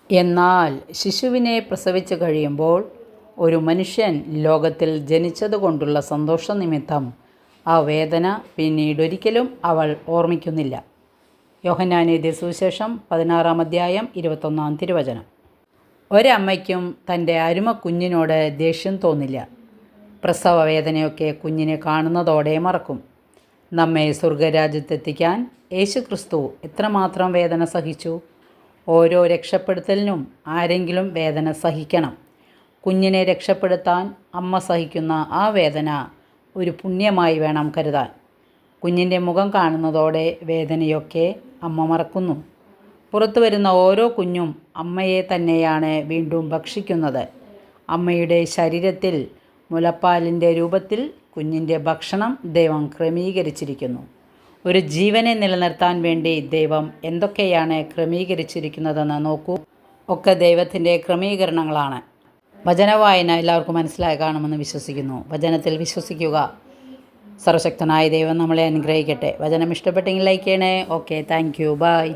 എന്നാൽ ശിശുവിനെ പ്രസവിച്ചു കഴിയുമ്പോൾ ഒരു മനുഷ്യൻ ലോകത്തിൽ ജനിച്ചതുകൊണ്ടുള്ള സന്തോഷനിമിത്തം ആ വേദന പിന്നീടൊരിക്കലും അവൾ ഓർമ്മിക്കുന്നില്ല. യോഹന്നാൻ എഴുതിയ സുവിശേഷം 16-ാം അധ്യായം 21-ാം തിരുവചനം. ഒരമ്മയ്ക്കും തൻ്റെ അരുമ കുഞ്ഞിനോട് ദേഷ്യം തോന്നില്ല. പ്രസവ വേദനയൊക്കെ കുഞ്ഞിനെ കാണുന്നതോടെ മറക്കും. നമ്മെ സ്വർഗരാജ്യത്തെത്തിക്കാൻ യേശുക്രിസ്തു എത്രമാത്രം വേദന സഹിച്ചു. ഓരോ രക്ഷപ്പെടുത്തലിനും ആരെങ്കിലും വേദന സഹിക്കണം. കുഞ്ഞിനെ രക്ഷപ്പെടുത്താൻ അമ്മ സഹിക്കുന്ന ആ വേദന ഒരു പുണ്യമായി വേണം കരുതാൻ. കുഞ്ഞിൻ്റെ മുഖം കാണുന്നതോടെ വേദനയൊക്കെ അമ്മ മറക്കുന്നു. പുറത്തു വരുന്ന ഓരോ കുഞ്ഞും അമ്മയെ തന്നെയാണ് വീണ്ടും ഭക്ഷിക്കുന്നത്. അമ്മയുടെ ശരീരത്തിൽ മുലപ്പാലിൻ്റെ രൂപത്തിൽ കുഞ്ഞിൻ്റെ ഭക്ഷണം ദൈവം ക്രമീകരിച്ചിരിക്കുന്നു. ഒരു ജീവനെ നിലനിർത്താൻ വേണ്ടി ദൈവം എന്തൊക്കെയാണ് ക്രമീകരിച്ചിരിക്കുന്നതെന്ന് നോക്കൂ. ഒക്കെ ദൈവത്തിൻ്റെ ക്രമീകരണങ്ങളാണ്. വചനവായന എല്ലാവർക്കും മനസ്സിലായി കാണുമെന്ന് വിശ്വസിക്കുന്നു. വചനത്തിൽ വിശ്വസിക്കുക. സർവശക്തനായ ദൈവം നമ്മളെ അനുഗ്രഹിക്കട്ടെ. വചനം ഇഷ്ടപ്പെട്ടെങ്കിൽ ലൈക്ക് ചെയ്യണേ. Okay, thank you, by.